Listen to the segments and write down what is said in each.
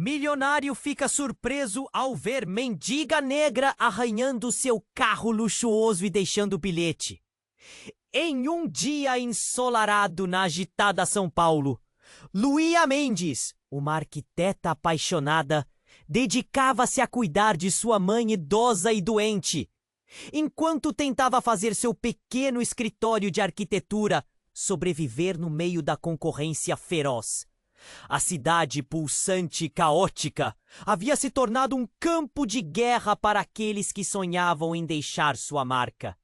Milionário fica surpreso ao ver mendiga negra arranhando seu carro luxuoso e deixando bilhete. Em um dia ensolarado na agitada São Paulo, Luía Mendes, uma arquiteta apaixonada, dedicava-se a cuidar de sua mãe idosa e doente, enquanto tentava fazer seu pequeno escritório de arquitetura sobreviver no meio da concorrência feroz. A cidade pulsante e caótica havia se tornado um campo de guerra para aqueles que sonhavam em deixar sua marca.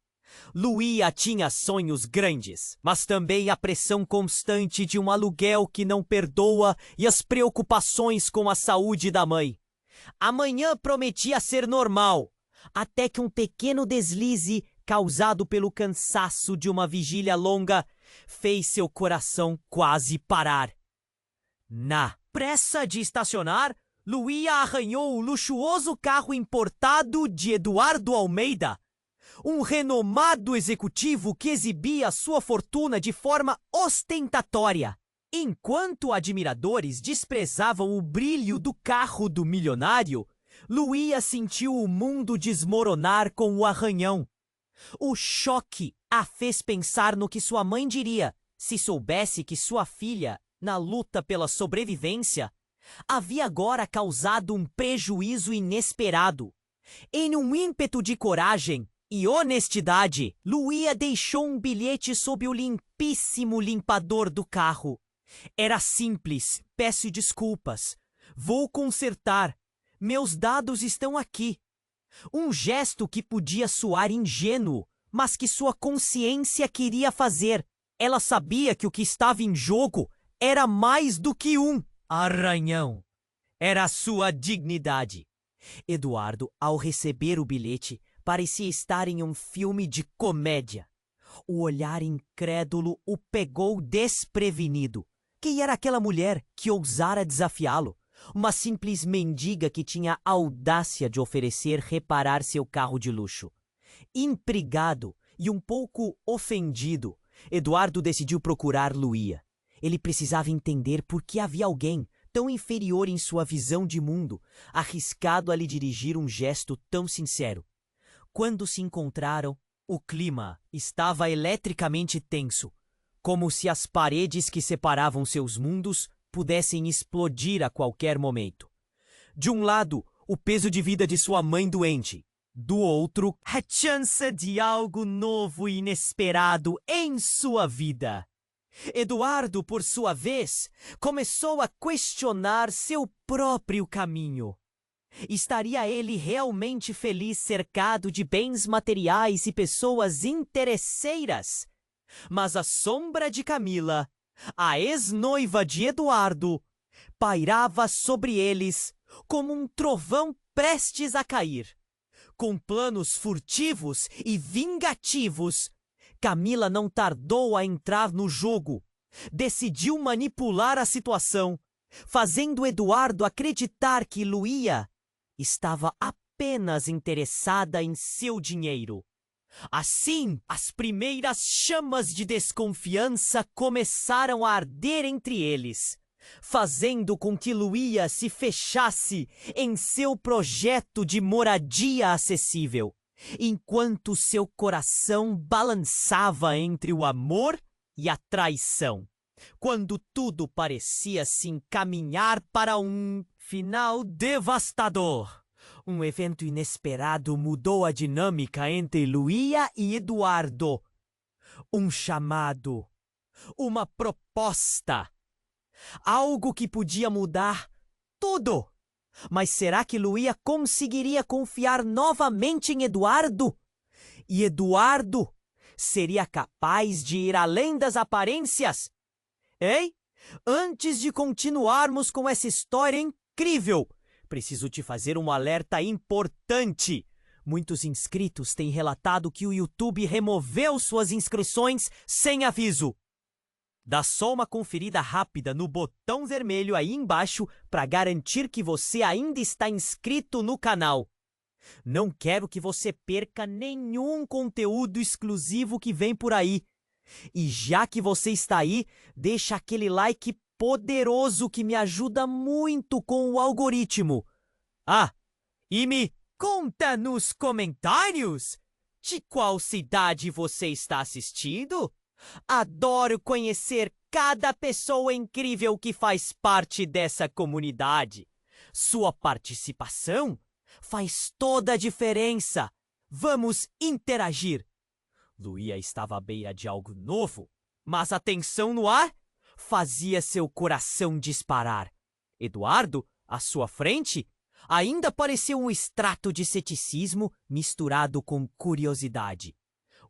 Luía tinha sonhos grandes, mas também a pressão constante de um aluguel que não perdoa e as preocupações com a saúde da mãe. Amanhã prometia ser normal, até que um pequeno deslize causado pelo cansaço de uma vigília longa fez seu coração quase parar. Na pressa de estacionar, Luía arranhou o luxuoso carro importado de Eduardo Almeida, um renomado executivo que exibia sua fortuna de forma ostentatória. Enquanto admiradores desprezavam o brilho do carro do milionário, Luía sentiu o mundo desmoronar com o arranhão. O choque a fez pensar no que sua mãe diria se soubesse que sua filha, na luta pela sobrevivência, havia agora causado um prejuízo inesperado. Em um ímpeto de coragem e honestidade, Luía deixou um bilhete sob o limpíssimo limpador do carro. Era simples: peço desculpas, vou consertar, meus dados estão aqui. Um gesto que podia soar ingênuo, mas que sua consciência queria fazer. Ela sabia que o que estava em jogo era mais do que um arranhão. Era sua dignidade. Eduardo, ao receber o bilhete, parecia estar em um filme de comédia. O olhar incrédulo o pegou desprevenido. Quem era aquela mulher que ousara desafiá-lo? Uma simples mendiga que tinha a audácia de oferecer reparar seu carro de luxo. Intrigado e um pouco ofendido, Eduardo decidiu procurar Luía. Ele precisava entender por que havia alguém tão inferior em sua visão de mundo, arriscado a lhe dirigir um gesto tão sincero. Quando se encontraram, o clima estava eletricamente tenso, como se as paredes que separavam seus mundos pudessem explodir a qualquer momento. De um lado, o peso de vida de sua mãe doente. Do outro, a chance de algo novo e inesperado em sua vida. Eduardo, por sua vez, começou a questionar seu próprio caminho. Estaria ele realmente feliz cercado de bens materiais e pessoas interesseiras? Mas a sombra de Camila, a ex-noiva de Eduardo, pairava sobre eles como um trovão prestes a cair. Com planos furtivos e vingativos, Camila não tardou a entrar no jogo. Decidiu manipular a situação, fazendo Eduardo acreditar que Luía estava apenas interessada em seu dinheiro. Assim, as primeiras chamas de desconfiança começaram a arder entre eles, fazendo com que Luía se fechasse em seu projeto de moradia acessível, enquanto seu coração balançava entre o amor e a traição. Quando tudo parecia se encaminhar para um final devastador, um evento inesperado mudou a dinâmica entre Luía e Eduardo. Um chamado, uma proposta, algo que podia mudar tudo. Mas será que Luía conseguiria confiar novamente em Eduardo? E Eduardo seria capaz de ir além das aparências? Ei? Antes de continuarmos com essa história incrível, preciso te fazer um alerta importante. Muitos inscritos têm relatado que o YouTube removeu suas inscrições sem aviso. Dá só uma conferida rápida no botão vermelho aí embaixo para garantir que você ainda está inscrito no canal. Não quero que você perca nenhum conteúdo exclusivo que vem por aí. E já que você está aí, deixa aquele like poderoso que me ajuda muito com o algoritmo. Ah, e me conta nos comentários de qual cidade você está assistindo. Adoro conhecer cada pessoa incrível que faz parte dessa comunidade. Sua participação faz toda a diferença. Vamos interagir. Luía estava à beira de algo novo, mas a tensão no ar fazia seu coração disparar. Eduardo, à sua frente, ainda parecia um extrato de ceticismo misturado com curiosidade.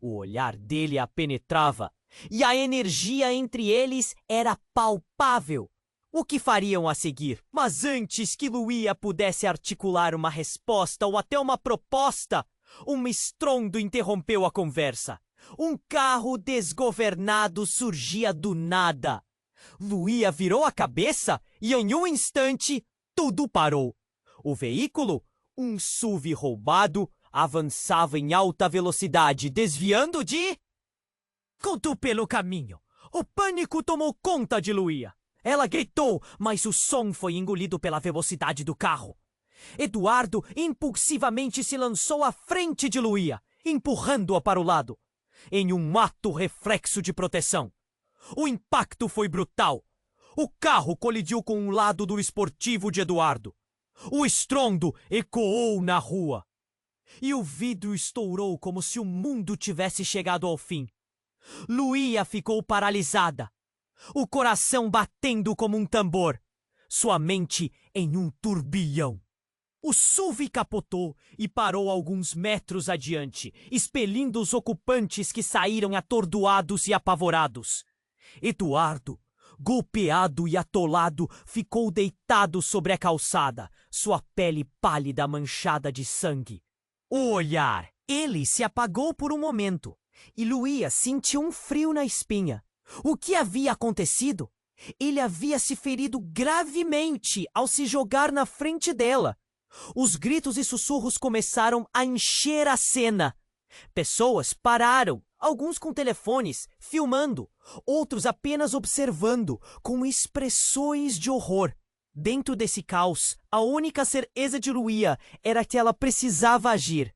O olhar dele a penetrava e a energia entre eles era palpável. O que fariam a seguir? Mas antes que Luía pudesse articular uma resposta ou até uma proposta, um estrondo interrompeu a conversa. Um carro desgovernado surgia do nada. Luía virou a cabeça e em um instante tudo parou. O veículo, um SUV roubado, avançava em alta velocidade, desviando de... Contou pelo caminho. O pânico tomou conta de Luía. Ela gritou, mas o som foi engolido pela velocidade do carro. Eduardo impulsivamente se lançou à frente de Luía, empurrando-a para o lado, em um ato reflexo de proteção. O impacto foi brutal. O carro colidiu com um lado do esportivo de Eduardo. O estrondo ecoou na rua. E o vidro estourou como se o mundo tivesse chegado ao fim. Luía ficou paralisada, o coração batendo como um tambor, sua mente em um turbilhão. O SUV capotou e parou alguns metros adiante, expelindo os ocupantes que saíram atordoados e apavorados. Eduardo, golpeado e atolado, ficou deitado sobre a calçada, sua pele pálida manchada de sangue. O olhar. Ele se apagou por um momento e Luía sentiu um frio na espinha. O que havia acontecido? Ele havia se ferido gravemente ao se jogar na frente dela. Os gritos e sussurros começaram a encher a cena. Pessoas pararam, alguns com telefones, filmando, outros apenas observando, com expressões de horror. Dentro desse caos, a única certeza de Luía era que ela precisava agir.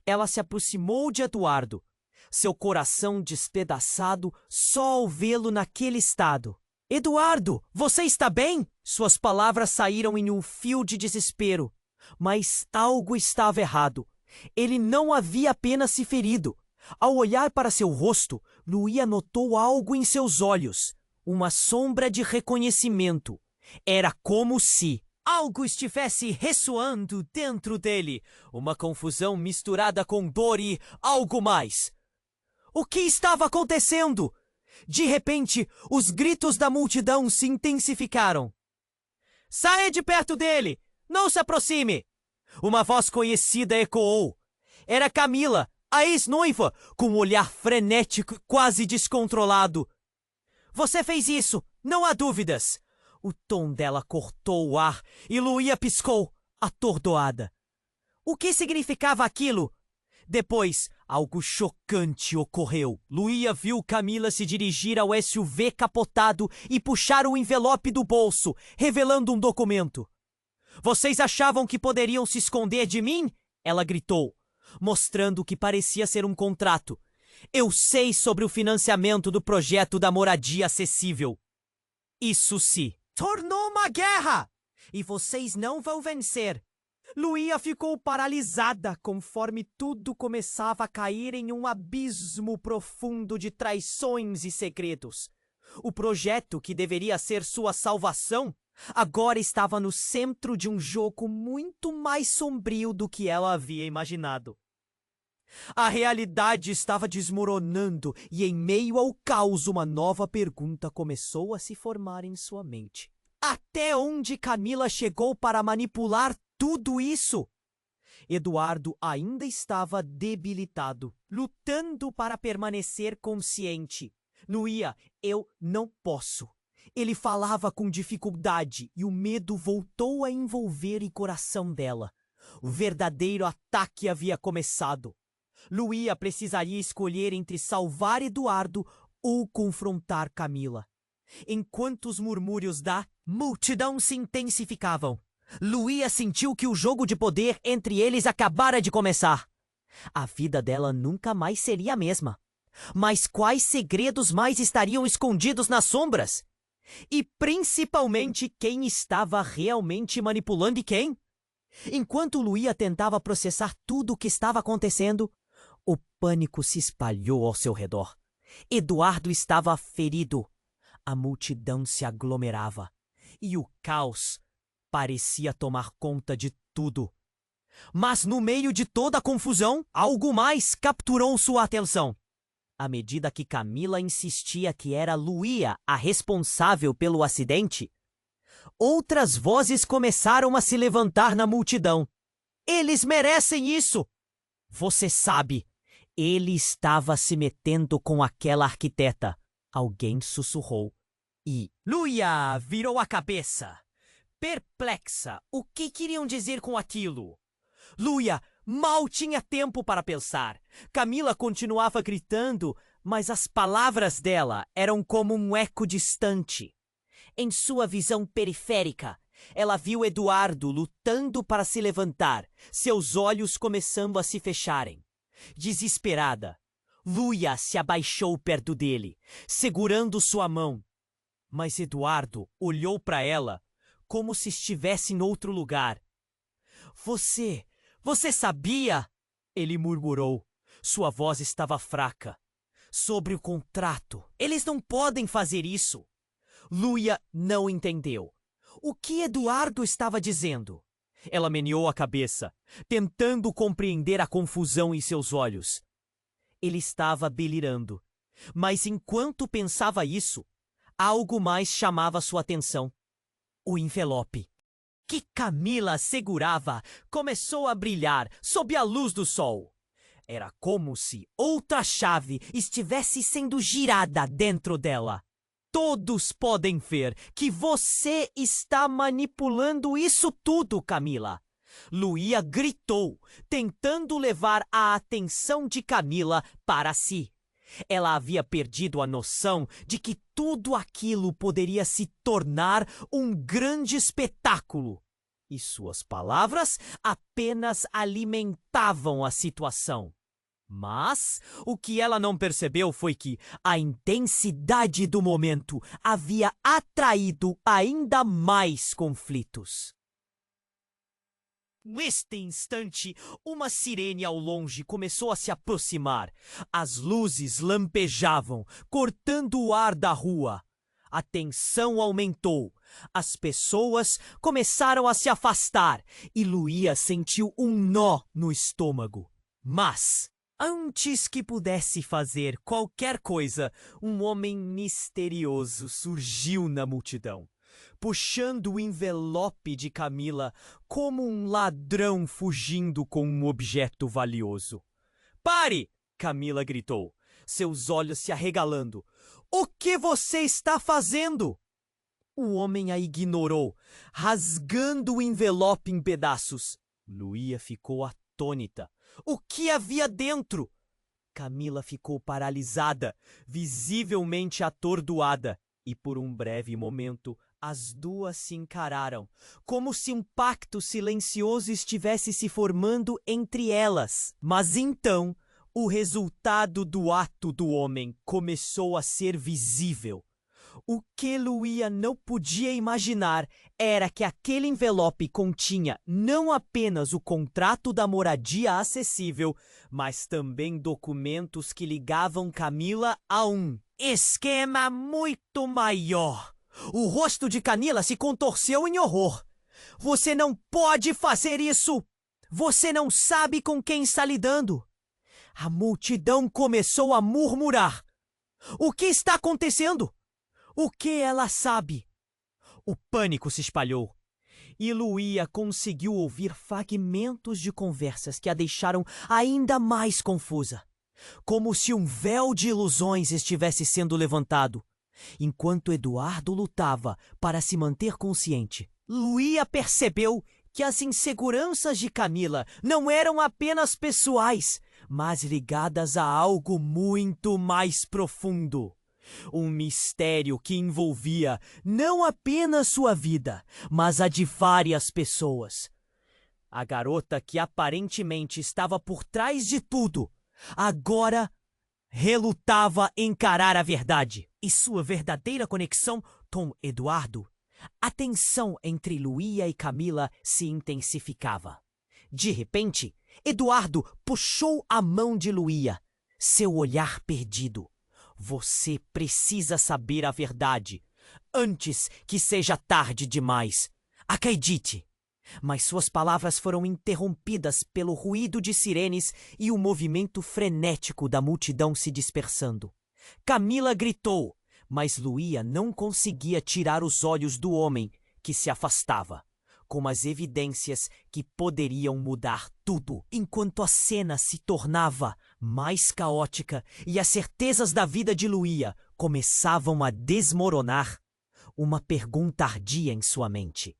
Ela se aproximou de Eduardo, seu coração despedaçado só ao vê-lo naquele estado. Eduardo, você está bem? Suas palavras saíram em um fio de desespero. Mas algo estava errado. Ele não havia apenas se ferido. Ao olhar para seu rosto, Luía notou algo em seus olhos. Uma sombra de reconhecimento. Era como se algo estivesse ressoando dentro dele. Uma confusão misturada com dor e algo mais. O que estava acontecendo? De repente, os gritos da multidão se intensificaram. Saia de perto dele! Não se aproxime! Uma voz conhecida ecoou. Era Camila, a ex-noiva, com um olhar frenético e quase descontrolado. Você fez isso, não há dúvidas. O tom dela cortou o ar e Luía piscou, atordoada. O que significava aquilo? Depois, algo chocante ocorreu. Luía viu Camila se dirigir ao SUV capotado e puxar o envelope do bolso, revelando um documento. Vocês achavam que poderiam se esconder de mim? Ela gritou, mostrando o que parecia ser um contrato. Eu sei sobre o financiamento do projeto da moradia acessível. Isso se tornou uma guerra! E vocês não vão vencer. Luía ficou paralisada conforme tudo começava a cair em um abismo profundo de traições e segredos. O projeto que deveria ser sua salvação agora estava no centro de um jogo muito mais sombrio do que ela havia imaginado. A realidade estava desmoronando e em meio ao caos uma nova pergunta começou a se formar em sua mente. Até onde Camila chegou para manipular tudo isso? Eduardo ainda estava debilitado, lutando para permanecer consciente. Luía, eu não posso. Ele falava com dificuldade e o medo voltou a envolver o coração dela. O verdadeiro ataque havia começado. Luía precisaria escolher entre salvar Eduardo ou confrontar Camila. Enquanto os murmúrios da multidão se intensificavam, Luía sentiu que o jogo de poder entre eles acabara de começar. A vida dela nunca mais seria a mesma. Mas quais segredos mais estariam escondidos nas sombras? E principalmente quem estava realmente manipulando e quem? Enquanto Luía tentava processar tudo o que estava acontecendo, o pânico se espalhou ao seu redor. Eduardo estava ferido. A multidão se aglomerava e o caos parecia tomar conta de tudo. Mas no meio de toda a confusão, algo mais capturou sua atenção. À medida que Camila insistia que era Luía a responsável pelo acidente, outras vozes começaram a se levantar na multidão. Eles merecem isso! Você sabe, ele estava se metendo com aquela arquiteta. Alguém sussurrou. E Luía virou a cabeça. Perplexa, o que queriam dizer com aquilo? Luía mal tinha tempo para pensar. Camila continuava gritando, mas as palavras dela eram como um eco distante. Em sua visão periférica, ela viu Eduardo lutando para se levantar, seus olhos começando a se fecharem. Desesperada, Luía se abaixou perto dele, segurando sua mão. Mas Eduardo olhou para ela como se estivesse em outro lugar. Você sabia? Ele murmurou. Sua voz estava fraca. Sobre o contrato. Eles não podem fazer isso. Luía não entendeu. O que Eduardo estava dizendo? Ela meneou a cabeça, tentando compreender a confusão em seus olhos. Ele estava delirando. Mas enquanto pensava isso, algo mais chamava sua atenção. O envelope que Camila segurava começou a brilhar sob a luz do sol. Era como se outra chave estivesse sendo girada dentro dela. Todos podem ver que você está manipulando isso tudo, Camila. Luía gritou, tentando levar a atenção de Camila para si. Ela havia perdido a noção de que tudo aquilo poderia se tornar um grande espetáculo. E suas palavras apenas alimentavam a situação. Mas o que ela não percebeu foi que a intensidade do momento havia atraído ainda mais conflitos. Neste instante, uma sirene ao longe começou a se aproximar. As luzes lampejavam, cortando o ar da rua. A tensão aumentou. As pessoas começaram a se afastar e Luía sentiu um nó no estômago. Mas, antes que pudesse fazer qualquer coisa, um homem misterioso surgiu na multidão, puxando o envelope de Camila como um ladrão fugindo com um objeto valioso. "Pare!" Camila gritou, seus olhos se arregalando. "O que você está fazendo?" O homem a ignorou, rasgando o envelope em pedaços. Luía ficou atônita. O que havia dentro? Camila ficou paralisada, visivelmente atordoada, e por um breve momento as duas se encararam, como se um pacto silencioso estivesse se formando entre elas. Mas então, o resultado do ato do homem começou a ser visível. O que Luía não podia imaginar era que aquele envelope continha não apenas o contrato da moradia acessível, mas também documentos que ligavam Camila a um esquema muito maior. O rosto de Camila se contorceu em horror. "Você não pode fazer isso! Você não sabe com quem está lidando!" A multidão começou a murmurar. O que está acontecendo? O que ela sabe? O pânico se espalhou. E Luía conseguiu ouvir fragmentos de conversas que a deixaram ainda mais confusa. Como se um véu de ilusões estivesse sendo levantado. Enquanto Eduardo lutava para se manter consciente, Luía percebeu que as inseguranças de Camila não eram apenas pessoais, mas ligadas a algo muito mais profundo. Um mistério que envolvia não apenas sua vida, mas a de várias pessoas. A garota que aparentemente estava por trás de tudo, agora relutava encarar a verdade. E sua verdadeira conexão com Eduardo. A tensão entre Luía e Camila se intensificava. De repente, Eduardo puxou a mão de Luía, seu olhar perdido. Você precisa saber a verdade, antes que seja tarde demais. Acredite! Mas suas palavras foram interrompidas pelo ruído de sirenes e o movimento frenético da multidão se dispersando. Camila gritou, mas Luía não conseguia tirar os olhos do homem que se afastava, com as evidências que poderiam mudar tudo. Enquanto a cena se tornava mais caótica e as certezas da vida de Luía começavam a desmoronar, uma pergunta ardia em sua mente.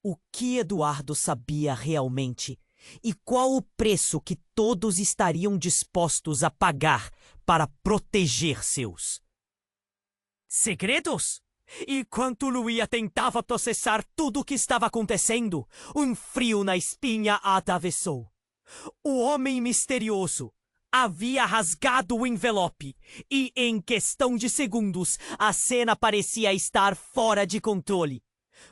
O que Eduardo sabia realmente e qual o preço que todos estariam dispostos a pagar para proteger seus segredos? E enquanto Luía tentava processar tudo o que estava acontecendo, um frio na espinha a atravessou. O homem misterioso havia rasgado o envelope e, em questão de segundos, a cena parecia estar fora de controle.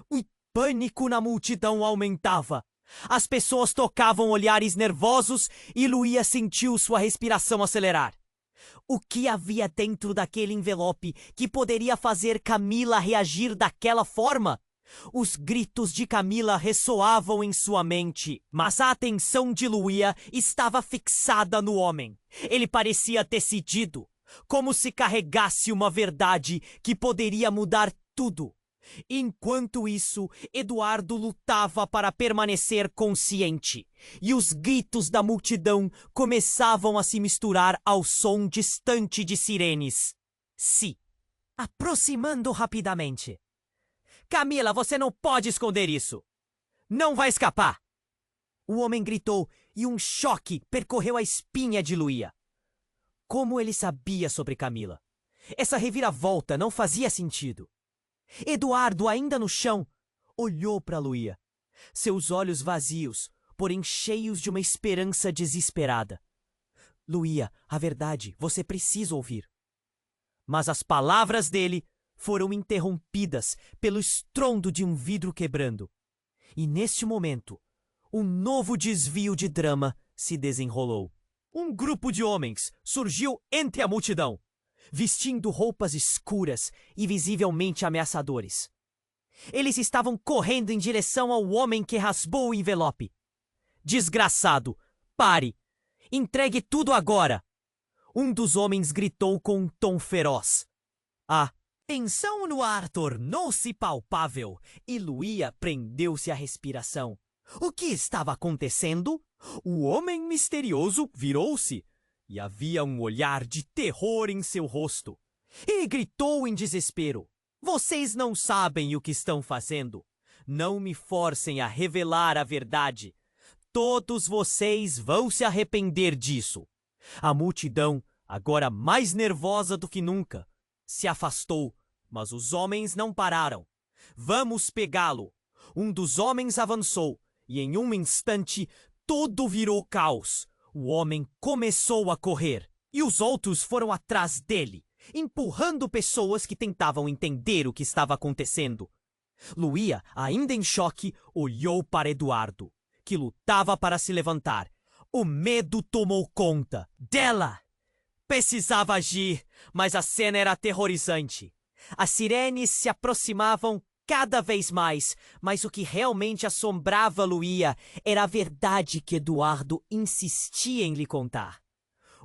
O pânico na multidão aumentava. As pessoas trocavam olhares nervosos e Luía sentiu sua respiração acelerar. O que havia dentro daquele envelope que poderia fazer Camila reagir daquela forma? Os gritos de Camila ressoavam em sua mente, mas a atenção de Luía estava fixada no homem. Ele parecia decidido, como se carregasse uma verdade que poderia mudar tudo. Enquanto isso, Eduardo lutava para permanecer consciente, e os gritos da multidão começavam a se misturar ao som distante de sirenes, se aproximando rapidamente. Camila, você não pode esconder isso! Não vai escapar! O homem gritou e um choque percorreu a espinha de Luía. Como ele sabia sobre Camila? Essa reviravolta não fazia sentido. Eduardo, ainda no chão, olhou para Luía. Seus olhos vazios, porém cheios de uma esperança desesperada. Luía, a verdade, você precisa ouvir. Mas as palavras dele foram interrompidas pelo estrondo de um vidro quebrando. E neste momento, um novo desvio de drama se desenrolou. Um grupo de homens surgiu entre a multidão, vestindo roupas escuras e visivelmente ameaçadores. Eles estavam correndo em direção ao homem que raspou o envelope. Desgraçado, pare! Entregue tudo agora! Um dos homens gritou com um tom feroz. A tensão no ar tornou-se palpável e Luía prendeu-se à respiração. O que estava acontecendo? O homem misterioso virou-se e havia um olhar de terror em seu rosto. E gritou em desespero. Vocês não sabem o que estão fazendo. Não me forcem a revelar a verdade. Todos vocês vão se arrepender disso. A multidão, agora mais nervosa do que nunca, se afastou, mas os homens não pararam. Vamos pegá-lo. Um dos homens avançou e em um instante tudo virou caos. O homem começou a correr e os outros foram atrás dele, empurrando pessoas que tentavam entender o que estava acontecendo. Luía, ainda em choque, olhou para Eduardo, que lutava para se levantar. O medo tomou conta dela. Precisava agir, mas a cena era aterrorizante. As sirenes se aproximavam cada vez mais, mas o que realmente assombrava Luía era a verdade que Eduardo insistia em lhe contar.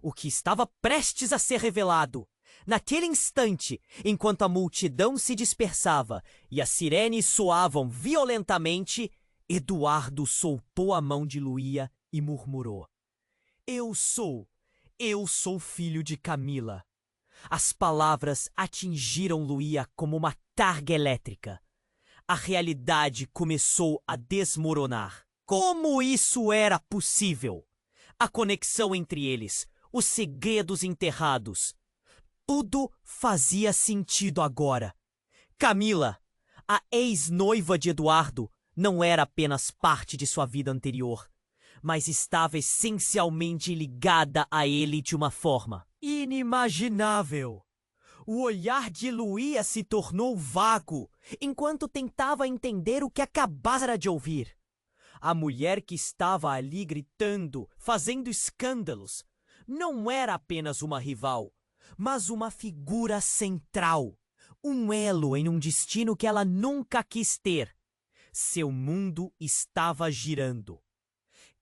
O que estava prestes a ser revelado. Naquele instante, enquanto a multidão se dispersava e as sirenes soavam violentamente, Eduardo soltou a mão de Luía e murmurou: Eu sou filho de Camila. As palavras atingiram Luía como uma targa elétrica. A realidade começou a desmoronar. Como isso era possível? A conexão entre eles, os segredos enterrados. Tudo fazia sentido agora. Camila, a ex-noiva de Eduardo, não era apenas parte de sua vida anterior, mas estava essencialmente ligada a ele de uma forma inimaginável. O olhar de Luía se tornou vago enquanto tentava entender o que acabara de ouvir. A mulher que estava ali gritando, fazendo escândalos, não era apenas uma rival, mas uma figura central, um elo em um destino que ela nunca quis ter. Seu mundo estava girando.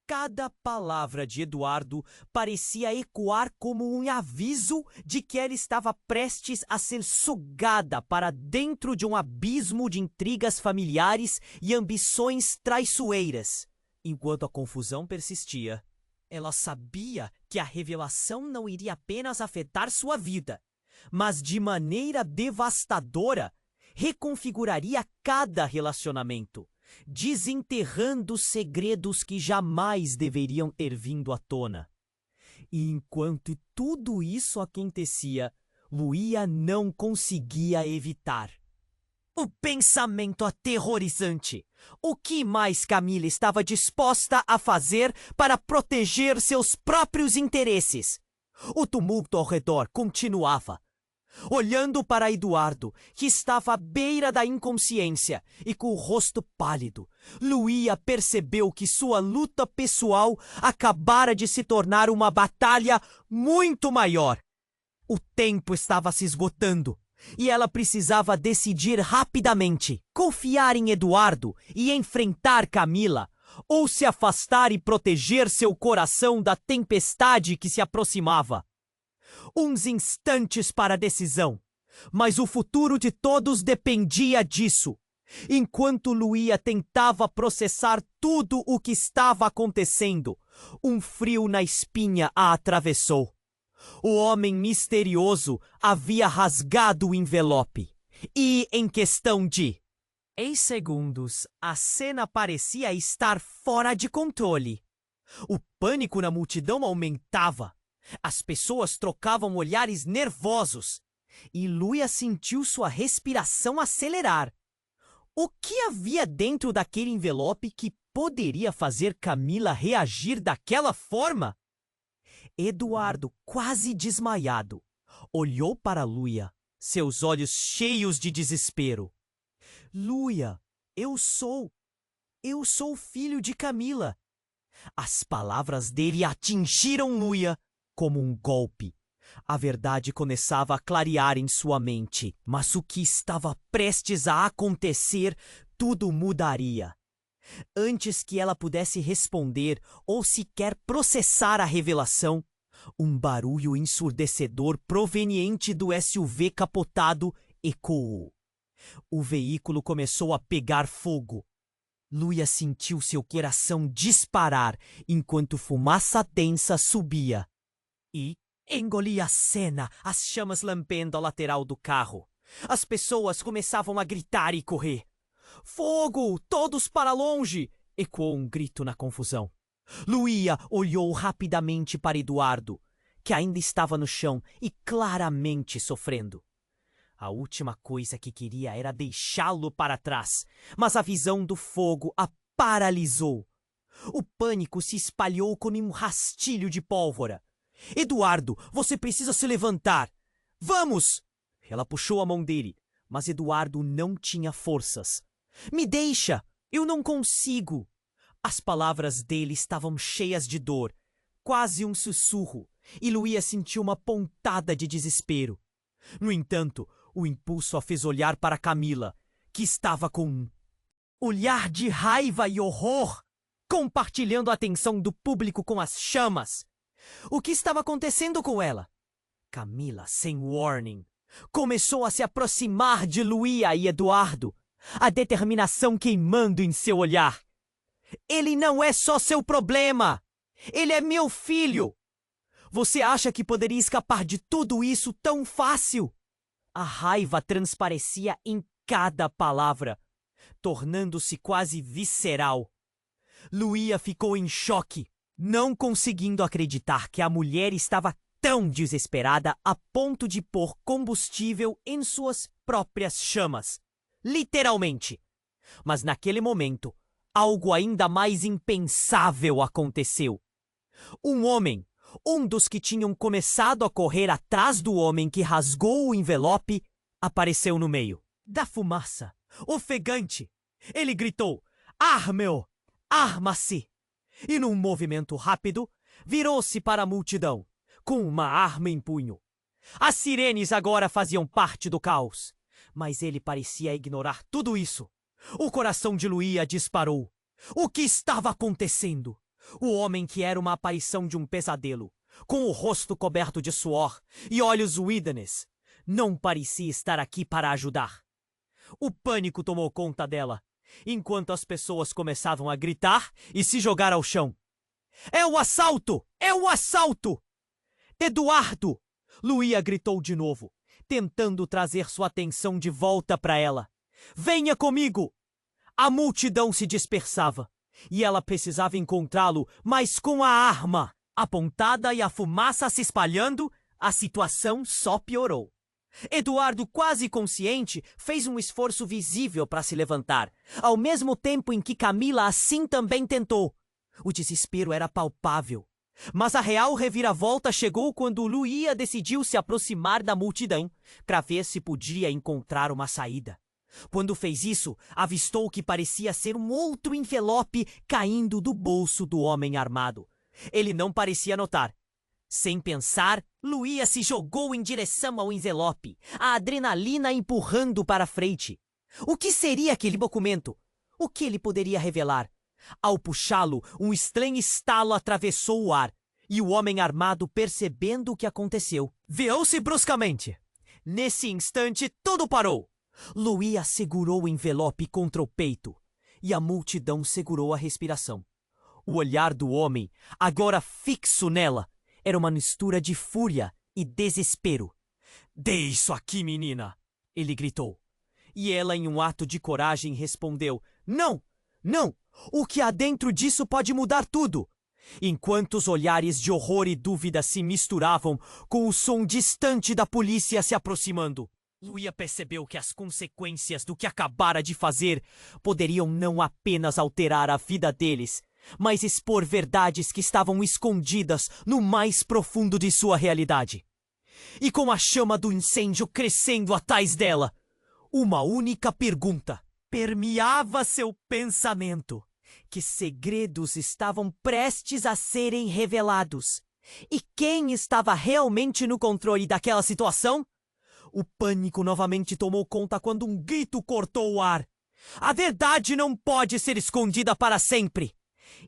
Cada palavra de Eduardo parecia ecoar como um aviso de que ela estava prestes a ser sugada para dentro de um abismo de intrigas familiares e ambições traiçoeiras. Enquanto a confusão persistia, ela sabia que a revelação não iria apenas afetar sua vida, mas de maneira devastadora reconfiguraria cada relacionamento, desenterrando segredos que jamais deveriam ter vindo à tona. E enquanto tudo isso acontecia, Luía não conseguia evitar o pensamento aterrorizante. O que mais Camila estava disposta a fazer para proteger seus próprios interesses? O tumulto ao redor continuava. Olhando para Eduardo, que estava à beira da inconsciência e com o rosto pálido, Luía percebeu que sua luta pessoal acabara de se tornar uma batalha muito maior. O tempo estava se esgotando e ela precisava decidir rapidamente: confiar em Eduardo e enfrentar Camila, ou se afastar e proteger seu coração da tempestade que se aproximava. Uns instantes para a decisão, mas o futuro de todos dependia disso. Enquanto Luía tentava processar tudo o que estava acontecendo, um frio na espinha a atravessou. O homem misterioso havia rasgado o envelope e, em questão de segundos, a cena parecia estar fora de controle. O pânico na multidão aumentava. As pessoas trocavam olhares nervosos e Luía sentiu sua respiração acelerar. O que havia dentro daquele envelope que poderia fazer Camila reagir daquela forma? Eduardo, quase desmaiado, olhou para Luía, seus olhos cheios de desespero. Luía, eu sou o filho de Camila. As palavras dele atingiram Luía como um golpe. A verdade começava a clarear em sua mente, mas o que estava prestes a acontecer, tudo mudaria. Antes que ela pudesse responder ou sequer processar a revelação, um barulho ensurdecedor proveniente do SUV capotado ecoou. O veículo começou a pegar fogo. Luía sentiu seu coração disparar enquanto fumaça densa subia. E engolia a cena, as chamas lambendo a lateral do carro. As pessoas começavam a gritar e correr. "Fogo! Todos para longe!" ecoou um grito na confusão. Luía olhou rapidamente para Eduardo, que ainda estava no chão e claramente sofrendo. A última coisa que queria era deixá-lo para trás, mas a visão do fogo a paralisou. O pânico se espalhou como um rastilho de pólvora. "Eduardo, você precisa se levantar! Vamos!" Ela puxou a mão dele, mas Eduardo não tinha forças. "Me deixa! Eu não consigo!" As palavras dele estavam cheias de dor, quase um sussurro, e Luía sentiu uma pontada de desespero. No entanto, o impulso a fez olhar para Camila, que estava com um olhar de raiva e horror, compartilhando a atenção do público com as chamas. O que estava acontecendo com ela? Camila, sem warning, começou a se aproximar de Luía e Eduardo, a determinação queimando em seu olhar. "Ele não é só seu problema! Ele é meu filho! Você acha que poderia escapar de tudo isso tão fácil?" A raiva transparecia em cada palavra, tornando-se quase visceral. Luía ficou em choque, não conseguindo acreditar que a mulher estava tão tão desesperada a ponto de pôr combustível em suas próprias chamas. Literalmente. Mas naquele momento, algo ainda mais impensável aconteceu. Um homem, um dos que tinham começado a correr atrás do homem que rasgou o envelope, apareceu no meio da fumaça, ofegante. Ele gritou: "Arme-o! Arma-se!" E num movimento rápido, virou-se para a multidão, com uma arma em punho. As sirenes agora faziam parte do caos, mas ele parecia ignorar tudo isso. O coração de Luía disparou. O que estava acontecendo? O homem, que era uma aparição de um pesadelo, com o rosto coberto de suor e olhos uídanes, não parecia estar aqui para ajudar. O pânico tomou conta dela, enquanto as pessoas começavam a gritar e se jogar ao chão. "É o assalto! É o assalto! Eduardo!" Luía gritou de novo, tentando trazer sua atenção de volta para ela. "Venha comigo!" A multidão se dispersava e ela precisava encontrá-lo, mas com a arma apontada e a fumaça se espalhando, a situação só piorou. Eduardo, quase consciente, fez um esforço visível para se levantar, ao mesmo tempo em que Camila assim também tentou. O desespero era palpável. Mas a real reviravolta chegou quando Luía decidiu se aproximar da multidão para ver se podia encontrar uma saída. Quando fez isso, avistou o que parecia ser um outro envelope caindo do bolso do homem armado. Ele não parecia notar. Sem pensar, Luía se jogou em direção ao envelope, a adrenalina empurrando para frente. O que seria aquele documento? O que ele poderia revelar? Ao puxá-lo, um estranho estalo atravessou o ar, e o homem armado, percebendo o que aconteceu, virou-se bruscamente. Nesse instante, tudo parou. Luía segurou o envelope contra o peito, e a multidão segurou a respiração. O olhar do homem, agora fixo nela, era uma mistura de fúria e desespero. "Dê isso aqui, menina!" ele gritou. E ela, em um ato de coragem, respondeu: "Não! Não! O que há dentro disso pode mudar tudo!" Enquanto os olhares de horror e dúvida se misturavam com o som distante da polícia se aproximando, Luía percebeu que as consequências do que acabara de fazer poderiam não apenas alterar a vida deles, mas expor verdades que estavam escondidas no mais profundo de sua realidade. E com a chama do incêndio crescendo atrás dela, uma única pergunta permeava seu pensamento: que segredos estavam prestes a serem revelados? E quem estava realmente no controle daquela situação? O pânico novamente tomou conta quando um grito cortou o ar. A verdade não pode ser escondida para sempre.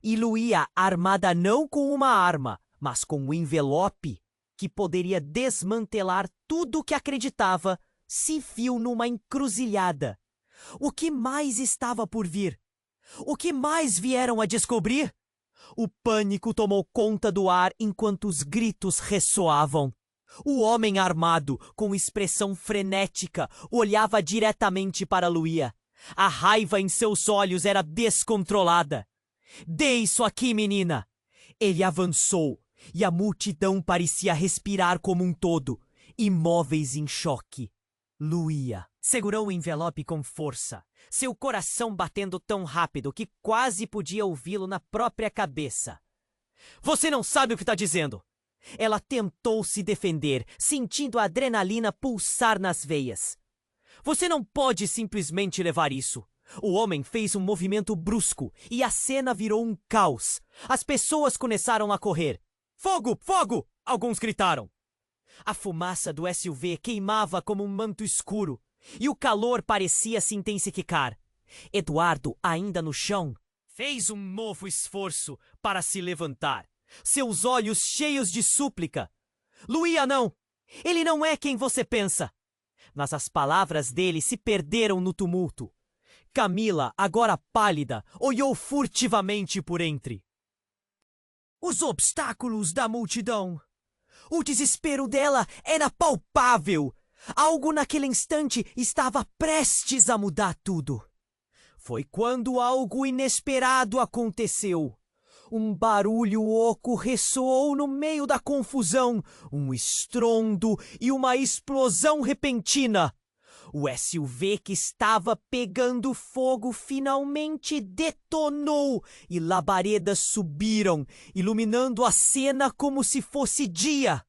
E Luía, armada não com uma arma, mas com um envelope que poderia desmantelar tudo o que acreditava, se viu numa encruzilhada. O que mais estava por vir? O que mais vieram a descobrir? O pânico tomou conta do ar enquanto os gritos ressoavam. O homem armado, com expressão frenética, olhava diretamente para Luía. A raiva em seus olhos era descontrolada. "Dê isso aqui, menina!" Ele avançou, e a multidão parecia respirar como um todo, imóveis em choque. Luía segurou o envelope com força, seu coração batendo tão rápido que quase podia ouvi-lo na própria cabeça. "Você não sabe o que está dizendo!" Ela tentou se defender, sentindo a adrenalina pulsar nas veias. "Você não pode simplesmente levar isso." O homem fez um movimento brusco e a cena virou um caos. As pessoas começaram a correr. "Fogo! Fogo!" alguns gritaram. A fumaça do SUV queimava como um manto escuro e o calor parecia se intensificar. Eduardo, ainda no chão, fez um novo esforço para se levantar, seus olhos cheios de súplica. "Luía, não! Ele não é quem você pensa!" Mas as palavras dele se perderam no tumulto. Camila, agora pálida, olhou furtivamente por entre os obstáculos da multidão. O desespero dela era palpável. Algo naquele instante estava prestes a mudar tudo. Foi quando algo inesperado aconteceu. Um barulho oco ressoou no meio da confusão, um estrondo e uma explosão repentina. O SUV que estava pegando fogo finalmente detonou e labaredas subiram, iluminando a cena como se fosse dia.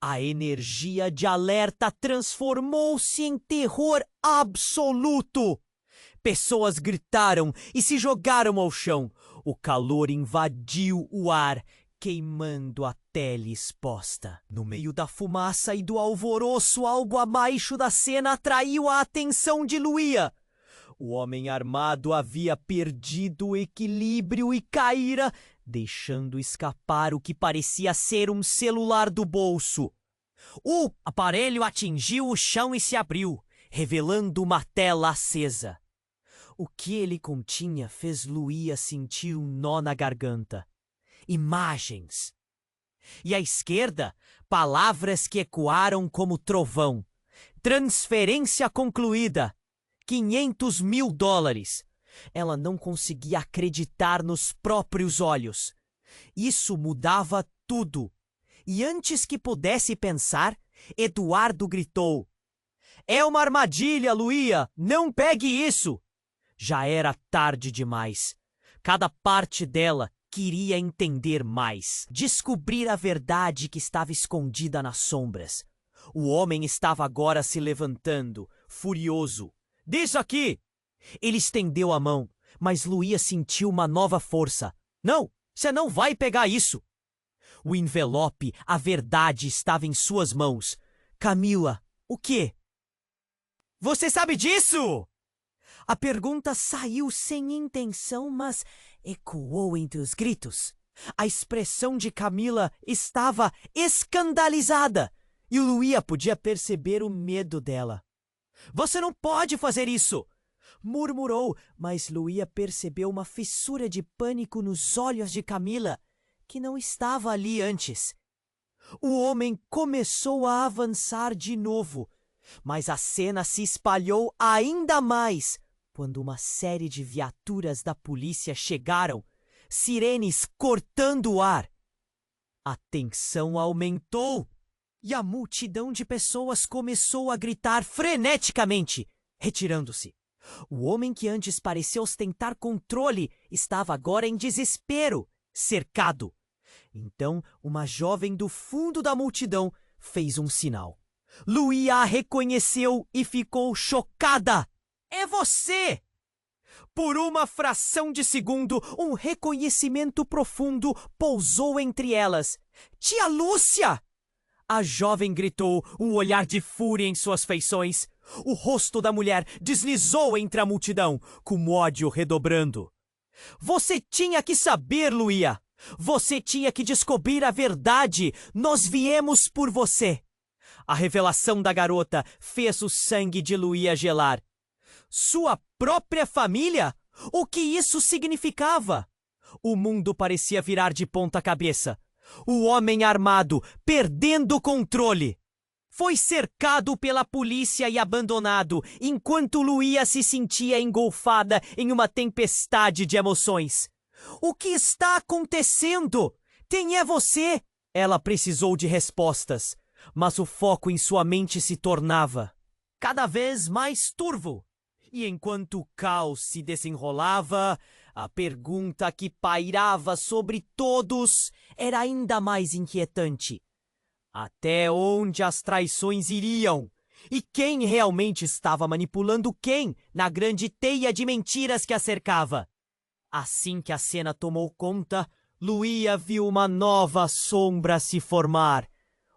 A energia de alerta transformou-se em terror absoluto. Pessoas gritaram e se jogaram ao chão. O calor invadiu o ar, queimando a pele exposta. No meio da fumaça e do alvoroço, algo abaixo da cena atraiu a atenção de Luía. O homem armado havia perdido o equilíbrio e caíra, deixando escapar o que parecia ser um celular do bolso. O aparelho atingiu o chão e se abriu, revelando uma tela acesa. O que ele continha fez Luía sentir um nó na garganta. Imagens. E à esquerda, palavras que ecoaram como trovão. Transferência concluída. $500 mil. Ela não conseguia acreditar nos próprios olhos. Isso mudava tudo. E antes que pudesse pensar, Eduardo gritou: "É uma armadilha, Luía! Não pegue isso!" Já era tarde demais. Cada parte dela queria entender mais, descobrir a verdade que estava escondida nas sombras. O homem estava agora se levantando, furioso. "Disso aqui!" Ele estendeu a mão, mas Luía sentiu uma nova força. "Não, você não vai pegar isso!" O envelope, a verdade, estava em suas mãos. "Camila, o quê?" "Você sabe disso?" A pergunta saiu sem intenção, mas ecoou entre os gritos. A expressão de Camila estava escandalizada e Luía podia perceber o medo dela. "Você não pode fazer isso!" murmurou, mas Luía percebeu uma fissura de pânico nos olhos de Camila, que não estava ali antes. O homem começou a avançar de novo, mas a cena se espalhou ainda mais quando uma série de viaturas da polícia chegaram, sirenes cortando o ar. A tensão aumentou e a multidão de pessoas começou a gritar freneticamente, retirando-se. O homem que antes parecia ostentar controle estava agora em desespero, cercado. Então, uma jovem do fundo da multidão fez um sinal. Luía a reconheceu e ficou chocada. "É você!" Por uma fração de segundo, um reconhecimento profundo pousou entre elas. "Tia Lúcia!" A jovem gritou, um olhar de fúria em suas feições. O rosto da mulher deslizou entre a multidão, com ódio redobrando. "Você tinha que saber, Luía! Você tinha que descobrir a verdade! Nós viemos por você!" A revelação da garota fez o sangue de Luía gelar. Sua própria família? O que isso significava? O mundo parecia virar de ponta cabeça. O homem armado, perdendo o controle. Foi cercado pela polícia e abandonado, enquanto Luía se sentia engolfada em uma tempestade de emoções. "O que está acontecendo? Quem é você?" Ela precisou de respostas, mas o foco em sua mente se tornava cada vez mais turvo. E enquanto o caos se desenrolava, a pergunta que pairava sobre todos era ainda mais inquietante. Até onde as traições iriam? E quem realmente estava manipulando quem na grande teia de mentiras que a cercava? Assim que a cena tomou conta, Luía viu uma nova sombra se formar.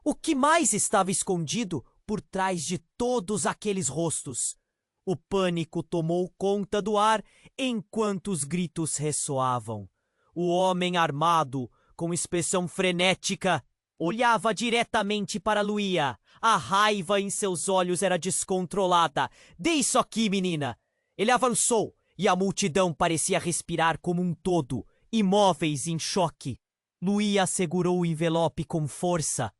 O que mais estava escondido por trás de todos aqueles rostos? O pânico tomou conta do ar enquanto os gritos ressoavam. O homem armado, com expressão frenética, olhava diretamente para Luía. A raiva em seus olhos era descontrolada. "Dê isso aqui, menina!" Ele avançou e a multidão parecia respirar como um todo, imóveis em choque. Luía segurou o envelope com força.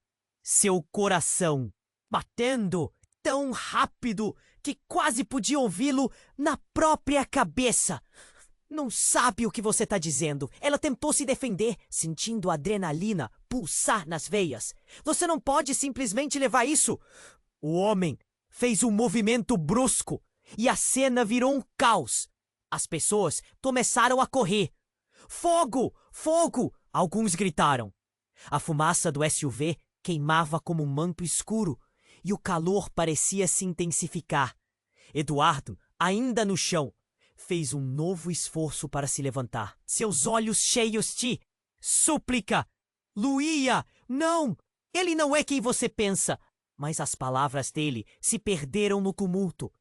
Seu coração batendo tão rápido que quase podia ouvi-lo na própria cabeça. Não sabe o que você está dizendo. Ela tentou se defender, sentindo a adrenalina pulsar nas veias. Você não pode simplesmente levar isso. O homem fez um movimento brusco e a cena virou um caos. As pessoas começaram a correr. Fogo! Fogo! Alguns gritaram. A fumaça do SUV queimava como um manto escuro e o calor parecia se intensificar. Eduardo, ainda no chão, fez um novo esforço para se levantar. Seus olhos cheios de súplica. Luía, não! Ele não é quem você pensa. Mas as palavras dele se perderam no tumulto.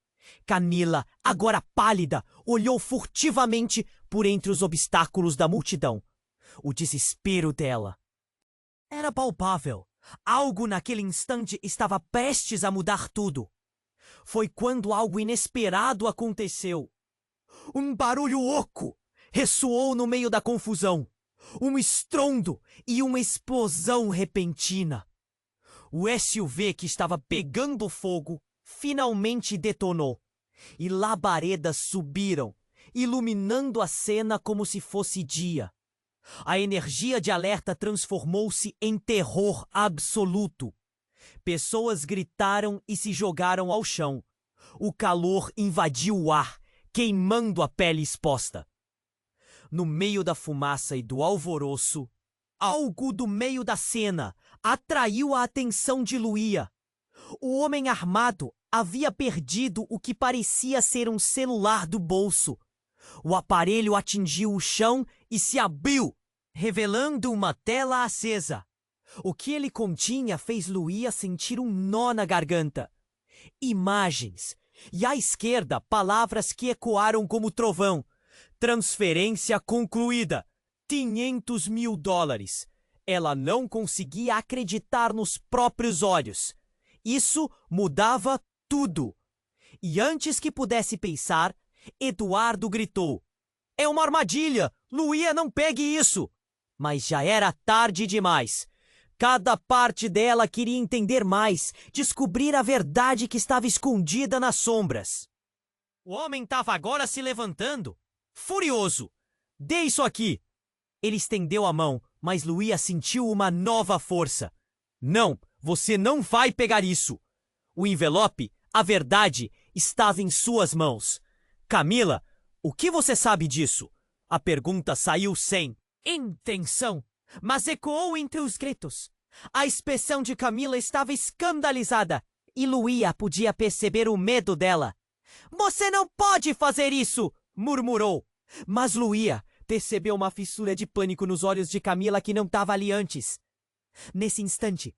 Camila, agora pálida, olhou furtivamente por entre os obstáculos da multidão. O desespero dela era palpável. Algo naquele instante estava prestes a mudar tudo. Foi quando algo inesperado aconteceu. Um barulho oco ressoou no meio da confusão. Um estrondo e uma explosão repentina. O SUV que estava pegando fogo finalmente detonou. E labaredas subiram, iluminando a cena como se fosse dia. A energia de alerta transformou-se em terror absoluto. Pessoas gritaram e se jogaram ao chão. O calor invadiu o ar, queimando a pele exposta. No meio da fumaça e do alvoroço, algo do meio da cena atraiu a atenção de Luía. O homem armado havia perdido o que parecia ser um celular do bolso. O aparelho atingiu o chão e se abriu, revelando uma tela acesa. O que ele continha fez Luía sentir um nó na garganta. Imagens. E à esquerda, palavras que ecoaram como trovão. Transferência concluída. $500 mil. Ela não conseguia acreditar nos próprios olhos. Isso mudava tudo. E antes que pudesse pensar, Eduardo gritou: "É uma armadilha! Luía, não pegue isso!" Mas já era tarde demais. Cada parte dela queria entender mais, descobrir a verdade que estava escondida nas sombras. O homem estava agora se levantando, furioso. "Dê isso aqui!" Ele estendeu a mão, mas Luía sentiu uma nova força. "Não, você não vai pegar isso!" O envelope, a verdade, estava em suas mãos. "Camila, o que você sabe disso?" A pergunta saiu sem intenção, mas ecoou entre os gritos. A expressão de Camila estava escandalizada e Luía podia perceber o medo dela. "Você não pode fazer isso!" murmurou. Mas Luía percebeu uma fissura de pânico nos olhos de Camila que não estava ali antes. Nesse instante,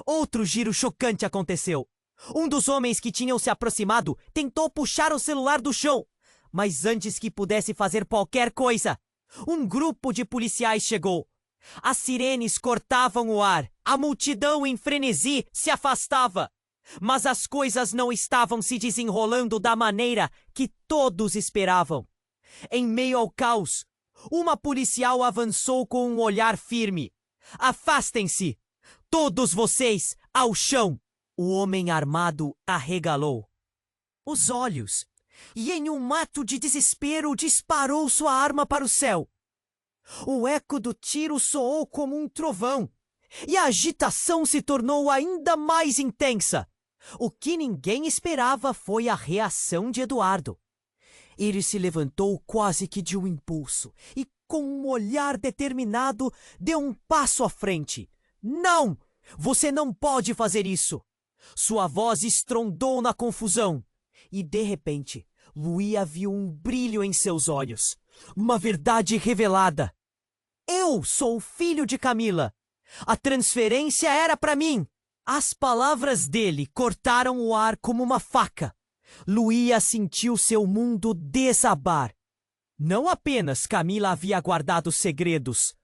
outro giro chocante aconteceu. Um dos homens que tinham se aproximado tentou puxar o celular do chão, mas antes que pudesse fazer qualquer coisa, um grupo de policiais chegou. As sirenes cortavam o ar, a multidão em frenesi se afastava. Mas as coisas não estavam se desenrolando da maneira que todos esperavam. Em meio ao caos, uma policial avançou com um olhar firme. "Afastem-se! Todos vocês, ao chão!" O homem armado arregalou os olhos e, em um ato de desespero, disparou sua arma para o céu. O eco do tiro soou como um trovão e a agitação se tornou ainda mais intensa. O que ninguém esperava foi a reação de Eduardo. Ele se levantou quase que de um impulso e, com um olhar determinado, deu um passo à frente. "Não! Você não pode fazer isso!" Sua voz estrondou na confusão. E, de repente, Luía viu um brilho em seus olhos. Uma verdade revelada. "Eu sou o filho de Camila. A transferência era para mim." As palavras dele cortaram o ar como uma faca. Luía sentiu seu mundo desabar. Não apenas Camila havia guardado segredos,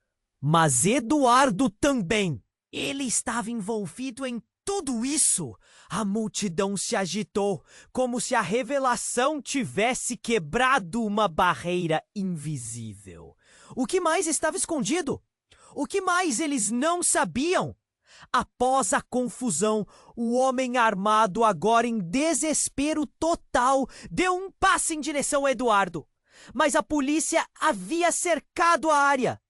mas Eduardo também. Ele estava envolvido em tudo isso. A multidão se agitou, como se a revelação tivesse quebrado uma barreira invisível. O que mais estava escondido? O que mais eles não sabiam? Após a confusão, o homem armado, agora em desespero total, deu um passo em direção a Eduardo. mas a polícia havia cercado a área.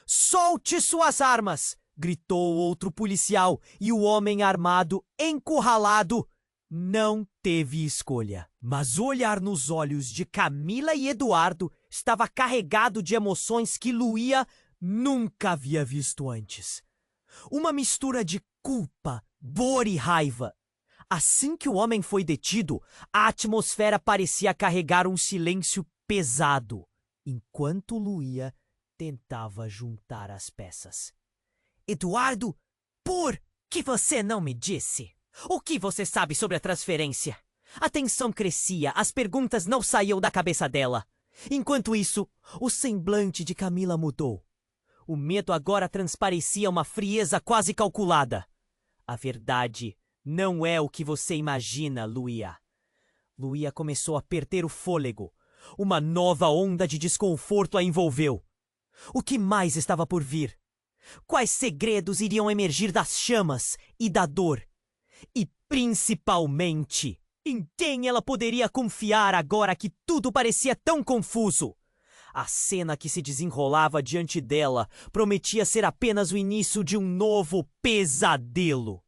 "Solte suas armas!" gritou outro policial, e o homem armado, encurralado, não teve escolha. Mas o olhar nos olhos de Camila e Eduardo estava carregado de emoções que Luía nunca havia visto antes. Uma mistura de culpa, dor e raiva. Assim que o homem foi detido, a atmosfera parecia carregar um silêncio pesado, enquanto Luía tentava juntar as peças. "Eduardo, por que você não me disse? O que você sabe sobre a transferência?" A tensão crescia, as perguntas não saíam da cabeça dela. Enquanto isso, o semblante de Camila mudou. O medo agora transparecia uma frieza quase calculada. "A verdade não é o que você imagina, Luía." Luía começou a perder o fôlego. Uma nova onda de desconforto a envolveu. O que mais estava por vir? Quais segredos iriam emergir das chamas e da dor? E, principalmente, em quem ela poderia confiar agora que tudo parecia tão confuso? A cena que se desenrolava diante dela prometia ser apenas o início de um novo pesadelo.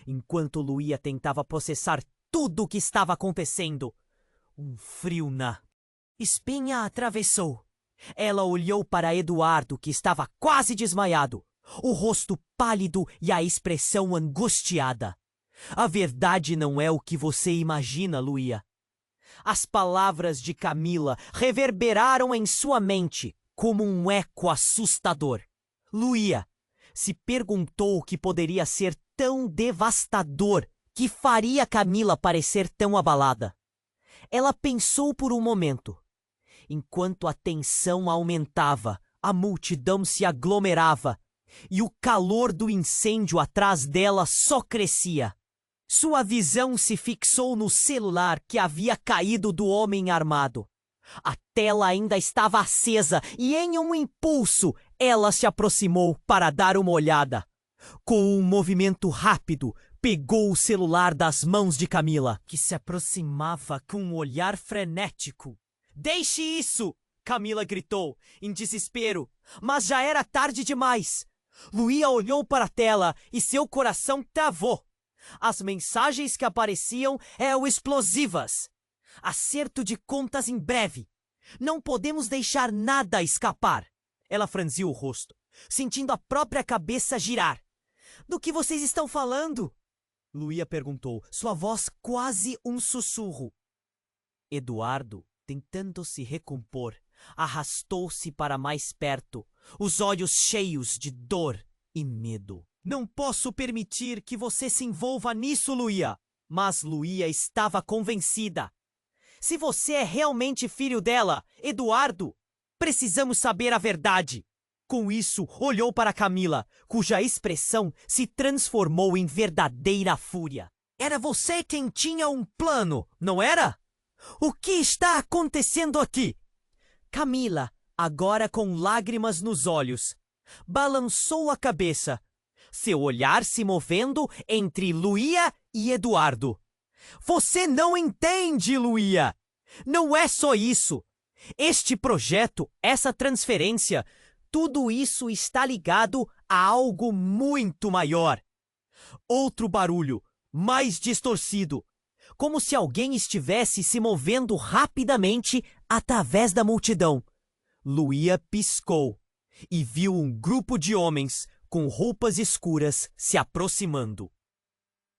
Enquanto Luía tentava processar tudo o que estava acontecendo, um frio na espinha a atravessou. Ela olhou para Eduardo, que estava quase desmaiado, o rosto pálido e a expressão angustiada. "A verdade não é o que você imagina, Luía." As palavras de Camila reverberaram em sua mente como um eco assustador. Luía se perguntou o que poderia ser tão devastador que faria Camila parecer tão abalada. Ela pensou por um momento. Enquanto a tensão aumentava, a multidão se aglomerava e o calor do incêndio atrás dela só crescia. Sua visão se fixou no celular que havia caído do homem armado. A tela ainda estava acesa e, em um impulso, ela se aproximou para dar uma olhada. Com um movimento rápido, pegou o celular das mãos de Camila, que se aproximava com um olhar frenético. "Deixe isso!" Camila gritou, em desespero, mas já era tarde demais. Luía olhou para a tela e seu coração travou. As mensagens que apareciam eram explosivas. "Acerto de contas em breve. Não podemos deixar nada escapar." Ela franziu o rosto, sentindo a própria cabeça girar. "Do que vocês estão falando?" Luía perguntou, sua voz quase um sussurro. Eduardo, tentando se recompor, arrastou-se para mais perto, os olhos cheios de dor e medo. "Não posso permitir que você se envolva nisso, Luía." Mas Luía estava convencida. "Se você é realmente filho dela, Eduardo, precisamos saber a verdade." Com isso, olhou para Camila, cuja expressão se transformou em verdadeira fúria. "Era você quem tinha um plano, não era? O que está acontecendo aqui?" Camila, agora com lágrimas nos olhos, balançou a cabeça, seu olhar se movendo entre Luía e Eduardo. "Você não entende, Luía! Não é só isso. Este projeto, essa transferência, tudo isso está ligado a algo muito maior." Outro barulho, mais distorcido, como se alguém estivesse se movendo rapidamente através da multidão. Luía piscou e viu um grupo de homens com roupas escuras se aproximando.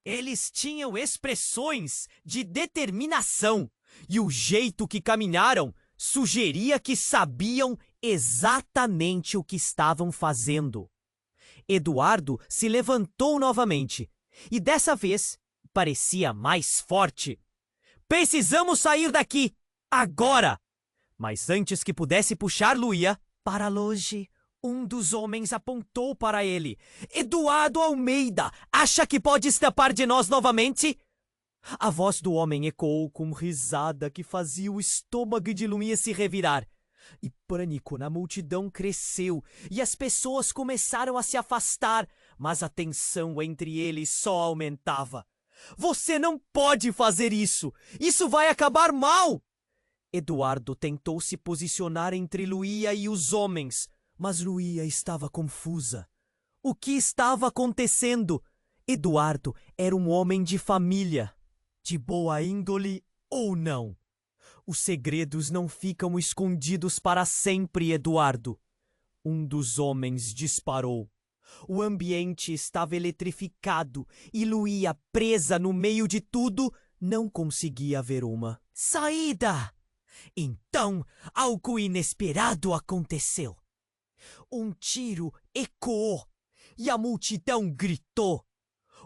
Eles tinham expressões de determinação e o jeito que caminharam sugeria que sabiam exatamente o que estavam fazendo. Eduardo se levantou novamente e dessa vez parecia mais forte. "Precisamos sair daqui, agora!" Mas antes que pudesse puxar Luía para longe, um dos homens apontou para ele. "Eduardo Almeida, acha que pode escapar de nós novamente?" A voz do homem ecoou com risada que fazia o estômago de Luía se revirar. E pânico na multidão cresceu e as pessoas começaram a se afastar, mas a tensão entre eles só aumentava. "Você não pode fazer isso! Isso vai acabar mal!" Eduardo tentou se posicionar entre Luía e os homens, mas Luía estava confusa. O que estava acontecendo? Eduardo era um homem de família, de boa índole ou não. Os segredos não ficam escondidos para sempre, Eduardo. Um dos homens disparou. O ambiente estava eletrificado e Luía, presa no meio de tudo, não conseguia ver uma saída. Então, algo inesperado aconteceu. Um tiro ecoou e a multidão gritou.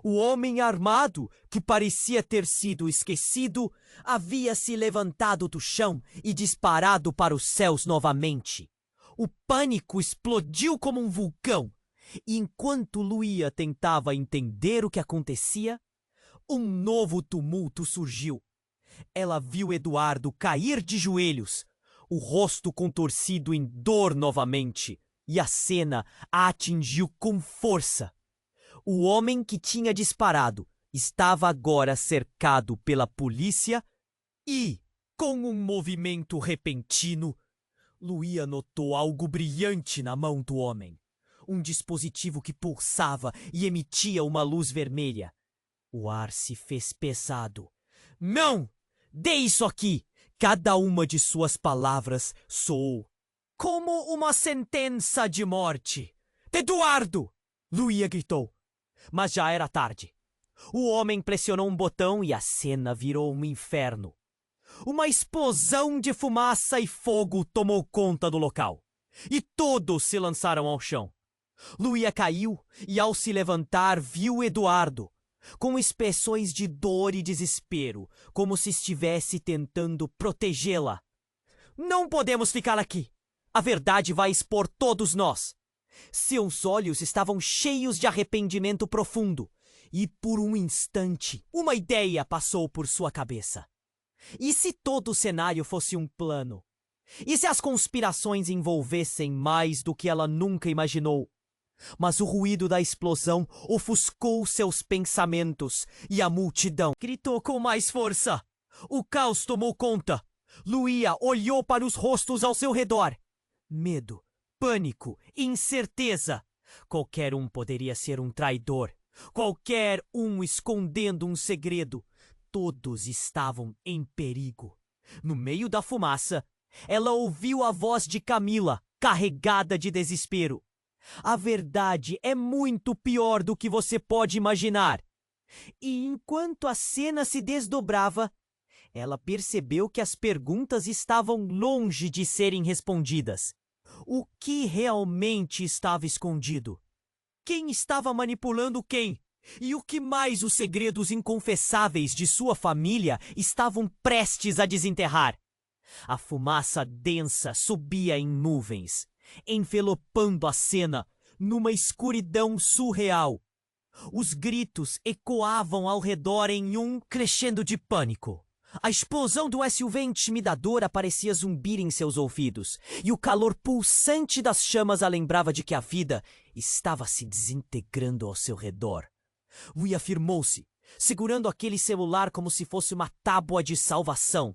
O homem armado, que parecia ter sido esquecido, havia se levantado do chão e disparado para os céus novamente. O pânico explodiu como um vulcão. E enquanto Luía tentava entender o que acontecia, um novo tumulto surgiu. Ela viu Eduardo cair de joelhos, o rosto contorcido em dor novamente, e a cena a atingiu com força. O homem que tinha disparado estava agora cercado pela polícia e, com um movimento repentino, Luía notou algo brilhante na mão do homem. Um dispositivo que pulsava e emitia uma luz vermelha. O ar se fez pesado. Não! Dê isso aqui! Cada uma de suas palavras soou como uma sentença de morte. Eduardo! Luía gritou. Mas já era tarde. O homem pressionou um botão e a cena virou um inferno. Uma explosão de fumaça e fogo tomou conta do local. E todos se lançaram ao chão. Luía caiu e, ao se levantar, viu Eduardo, com expressões de dor e desespero, como se estivesse tentando protegê-la. Não podemos ficar aqui. A verdade vai expor todos nós. Seus olhos estavam cheios de arrependimento profundo, e por um instante, uma ideia passou por sua cabeça. E se todo o cenário fosse um plano? E se as conspirações envolvessem mais do que ela nunca imaginou? Mas o ruído da explosão ofuscou seus pensamentos e a multidão gritou com mais força. O caos tomou conta. Luía olhou para os rostos ao seu redor. Medo, pânico, incerteza. Qualquer um poderia ser um traidor. Qualquer um escondendo um segredo. Todos estavam em perigo. No meio da fumaça, ela ouviu a voz de Camila, carregada de desespero. A verdade é muito pior do que você pode imaginar. E enquanto a cena se desdobrava, ela percebeu que as perguntas estavam longe de serem respondidas. O que realmente estava escondido? Quem estava manipulando quem? E o que mais os segredos inconfessáveis de sua família estavam prestes a desenterrar? A fumaça densa subia em nuvens, envelopando a cena numa escuridão surreal. Os gritos ecoavam ao redor em um crescendo de pânico. A explosão do SUV intimidadora parecia zumbir em seus ouvidos, e o calor pulsante das chamas a lembrava de que a vida estava se desintegrando ao seu redor. Luía afirmou-se, segurando aquele celular como se fosse uma tábua de salvação.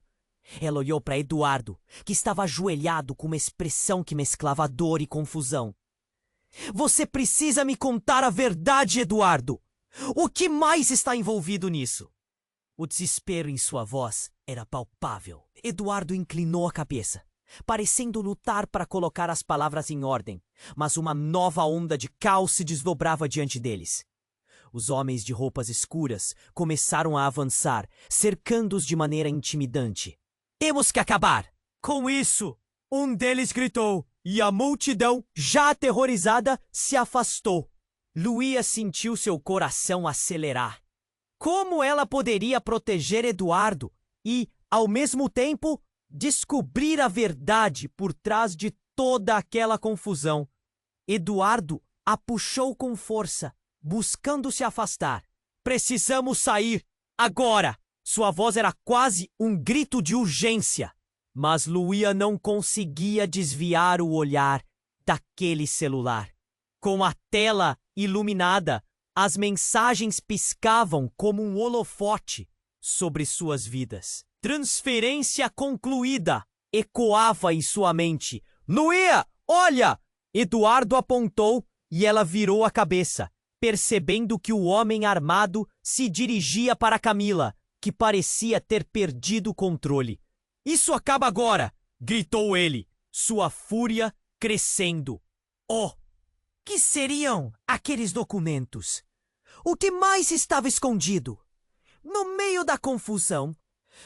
Ela olhou para Eduardo, que estava ajoelhado com uma expressão que mesclava dor e confusão. Você precisa me contar a verdade, Eduardo! O que mais está envolvido nisso? O desespero em sua voz era palpável. Eduardo inclinou a cabeça, parecendo lutar para colocar as palavras em ordem, mas uma nova onda de caos se desdobrava diante deles. Os homens de roupas escuras começaram a avançar, cercando-os de maneira intimidante. Temos que acabar com isso! Um deles gritou, e a multidão, já aterrorizada, se afastou. Luía sentiu seu coração acelerar. Como ela poderia proteger Eduardo e, ao mesmo tempo, descobrir a verdade por trás de toda aquela confusão? Eduardo a puxou com força, buscando se afastar. Precisamos sair, agora! Sua voz era quase um grito de urgência. Mas Luía não conseguia desviar o olhar daquele celular. Com a tela iluminada, as mensagens piscavam como um holofote sobre suas vidas. Transferência concluída! Ecoava em sua mente. Luía, olha! Eduardo apontou e ela virou a cabeça, percebendo que o homem armado se dirigia para Camila, que parecia ter perdido o controle. Isso acaba agora! Gritou ele, sua fúria crescendo. Oh! Que seriam aqueles documentos? O que mais estava escondido? No meio da confusão,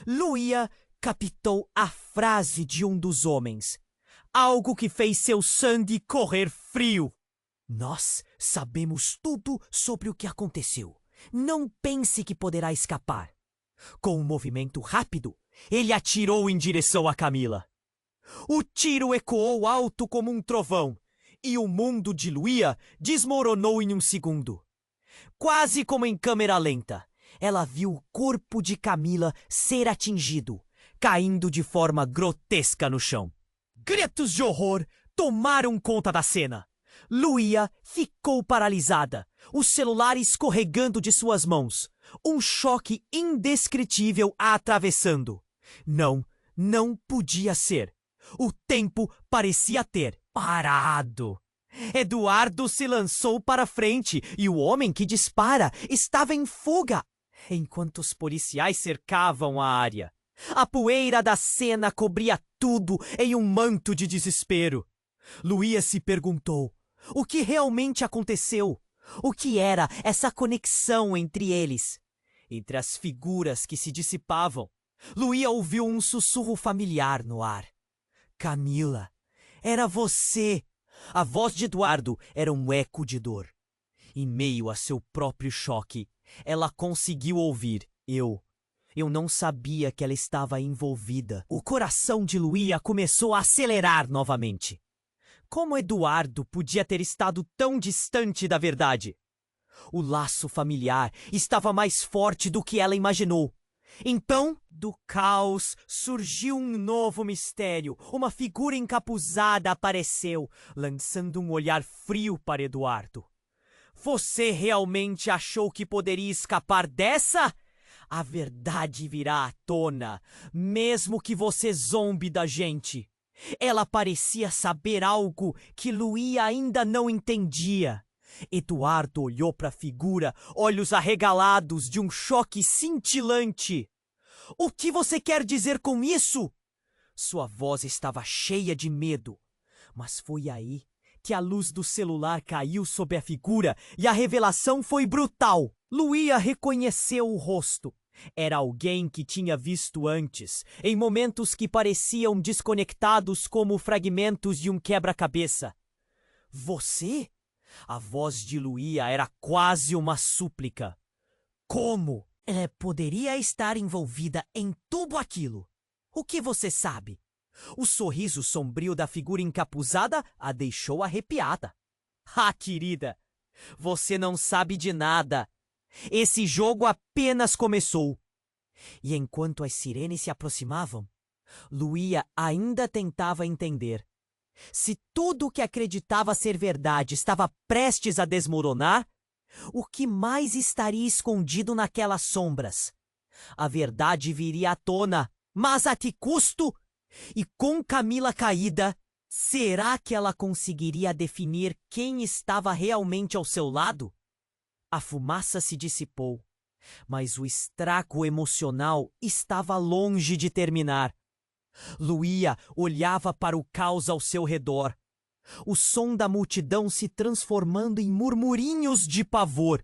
Luía captou a frase de um dos homens, algo que fez seu sangue correr frio. Nós sabemos tudo sobre o que aconteceu. Não pense que poderá escapar. Com um movimento rápido, ele atirou em direção a Camila. O tiro ecoou alto como um trovão, e o mundo de Luía desmoronou em um segundo. Quase como em câmera lenta, ela viu o corpo de Camila ser atingido, caindo de forma grotesca no chão. Gritos de horror tomaram conta da cena. Luía ficou paralisada, o celular escorregando de suas mãos, um choque indescritível a atravessando. Não podia ser. O tempo parecia ter parado. Eduardo se lançou para frente e o homem que dispara estava em fuga, enquanto os policiais cercavam a área. A poeira da cena cobria tudo em um manto de desespero. Luía se perguntou o que realmente aconteceu. O que era essa conexão entre eles? Entre as figuras que se dissipavam, Luía ouviu um sussurro familiar no ar. Camila, era você! A voz de Eduardo era um eco de dor. Em meio a seu próprio choque, ela conseguiu ouvir. Eu não sabia que ela estava envolvida. O coração de Luía começou a acelerar novamente. Como Eduardo podia ter estado tão distante da verdade? O laço familiar estava mais forte do que ela imaginou. Então, do caos, surgiu um novo mistério. Uma figura encapuzada apareceu, lançando um olhar frio para Eduardo. Você realmente achou que poderia escapar dessa? A verdade virá à tona, mesmo que você zombe da gente. Ela parecia saber algo que Luía ainda não entendia. Eduardo olhou para a figura, olhos arregalados de um choque cintilante. O que você quer dizer com isso? Sua voz estava cheia de medo. Mas foi aí que a luz do celular caiu sobre a figura e a revelação foi brutal. Luía reconheceu o rosto. Era alguém que tinha visto antes, em momentos que pareciam desconectados como fragmentos de um quebra-cabeça. Você? A voz de Luía era quase uma súplica. Como? Ela poderia estar envolvida em tudo aquilo. O que você sabe? O sorriso sombrio da figura encapuzada a deixou arrepiada. Ah, querida, você não sabe de nada. Esse jogo apenas começou. E enquanto as sirenes se aproximavam, Luía ainda tentava entender. Se tudo o que acreditava ser verdade estava prestes a desmoronar, o que mais estaria escondido naquelas sombras? A verdade viria à tona, mas a que custo? E com Camila caída, será que ela conseguiria definir quem estava realmente ao seu lado? A fumaça se dissipou, mas o estrago emocional estava longe de terminar. Luía olhava para o caos ao seu redor, o som da multidão se transformando em murmurinhos de pavor.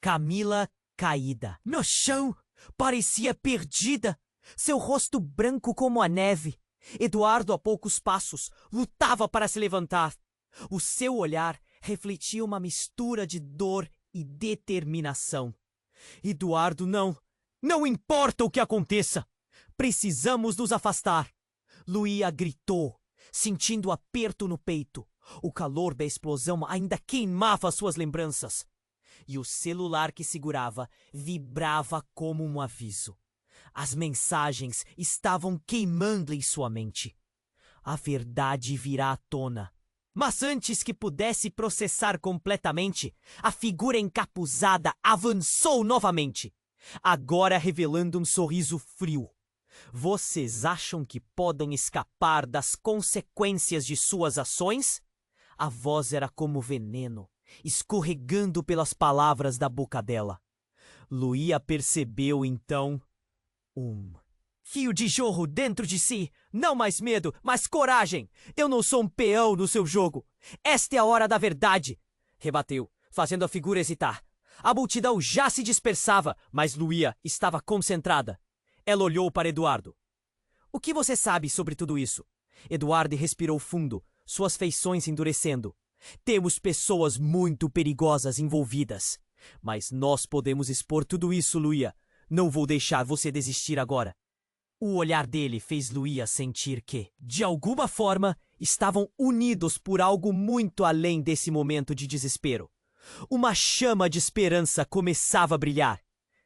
Camila caída. No chão, parecia perdida, seu rosto branco como a neve. Eduardo, a poucos passos, lutava para se levantar. O seu olhar refletia uma mistura de dor e determinação. Eduardo, não importa o que aconteça. Precisamos nos afastar. Luía gritou, sentindo o aperto no peito. O calor da explosão ainda queimava suas lembranças. E o celular que segurava vibrava como um aviso. As mensagens estavam queimando em sua mente. A verdade virá à tona. Mas antes que pudesse processar completamente, a figura encapuzada avançou novamente, agora revelando um sorriso frio. Vocês acham que podem escapar das consequências de suas ações? A voz era como veneno, escorregando pelas palavras da boca dela. Luía percebeu então fio de jorro dentro de si. Não mais medo, mas coragem. Eu não sou um peão no seu jogo. Esta é a hora da verdade, rebateu, fazendo a figura hesitar. A multidão já se dispersava, mas Luía estava concentrada. Ela olhou para Eduardo. O que você sabe sobre tudo isso? Eduardo respirou fundo, suas feições endurecendo. Temos pessoas muito perigosas envolvidas. Mas nós podemos expor tudo isso, Luía. Não vou deixar você desistir agora. O olhar dele fez Luía sentir que, de alguma forma, estavam unidos por algo muito além desse momento de desespero. Uma chama de esperança começava a brilhar.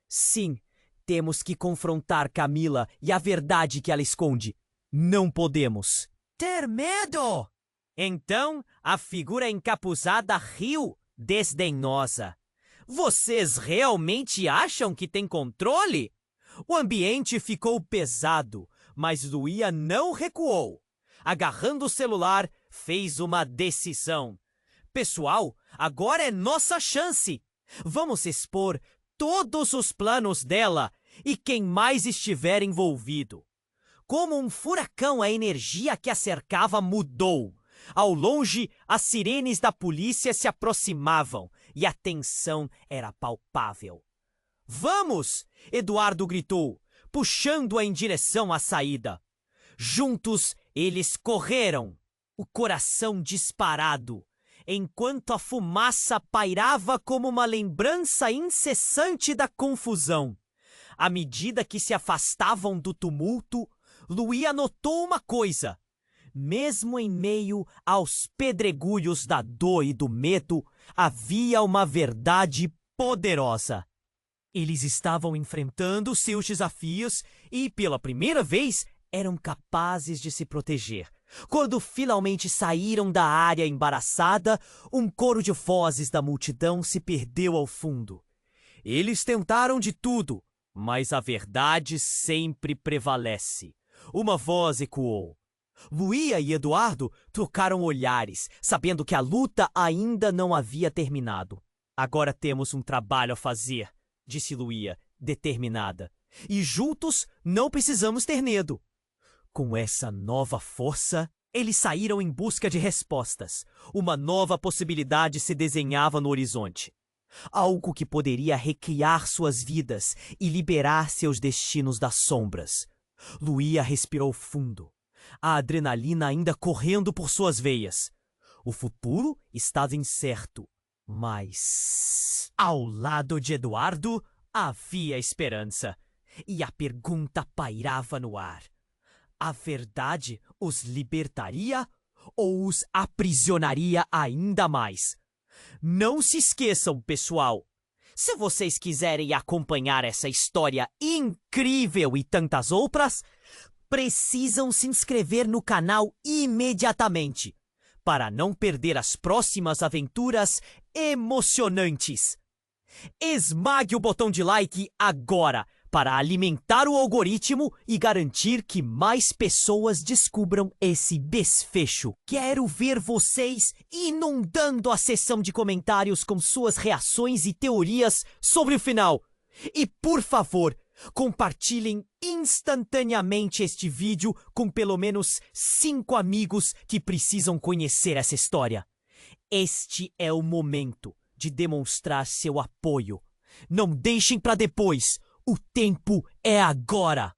Sim, temos que confrontar Camila e a verdade que ela esconde. Não podemos ter medo! Então, a figura encapuzada riu, desdenhosa. Vocês realmente acham que tem controle? O ambiente ficou pesado, mas Luía não recuou. Agarrando o celular, fez uma decisão. Pessoal, agora é nossa chance. Vamos expor todos os planos dela e quem mais estiver envolvido. Como um furacão, a energia que a cercava mudou. Ao longe, as sirenes da polícia se aproximavam e a tensão era palpável. Vamos! Eduardo gritou, puxando-a em direção à saída. Juntos, eles correram, o coração disparado, enquanto a fumaça pairava como uma lembrança incessante da confusão. À medida que se afastavam do tumulto, Luía notou uma coisa. Mesmo em meio aos pedregulhos da dor e do medo, havia uma verdade poderosa. Eles estavam enfrentando seus desafios e, pela primeira vez, eram capazes de se proteger. Quando finalmente saíram da área embaraçada, um coro de vozes da multidão se perdeu ao fundo. Eles tentaram de tudo, mas a verdade sempre prevalece. Uma voz ecoou. Luía e Eduardo trocaram olhares, sabendo que a luta ainda não havia terminado. Agora temos um trabalho a fazer, disse Luía, determinada. E juntos não precisamos ter medo. Com essa nova força, eles saíram em busca de respostas. Uma nova possibilidade se desenhava no horizonte. Algo que poderia recriar suas vidas e liberar seus destinos das sombras. Luía respirou fundo, a adrenalina ainda correndo por suas veias. O futuro estava incerto, mas ao lado de Eduardo havia esperança. E a pergunta pairava no ar. A verdade os libertaria ou os aprisionaria ainda mais? Não se esqueçam, pessoal. Se vocês quiserem acompanhar essa história incrível e tantas outras, precisam se inscrever no canal imediatamente para não perder as próximas aventuras emocionantes. Esmague o botão de like agora para alimentar o algoritmo e garantir que mais pessoas descubram esse desfecho. Quero ver vocês inundando a seção de comentários com suas reações e teorias sobre o final. E, por favor, compartilhem instantaneamente este vídeo com pelo menos 5 amigos que precisam conhecer essa história. Este é o momento de demonstrar seu apoio. Não deixem para depois. O tempo é agora!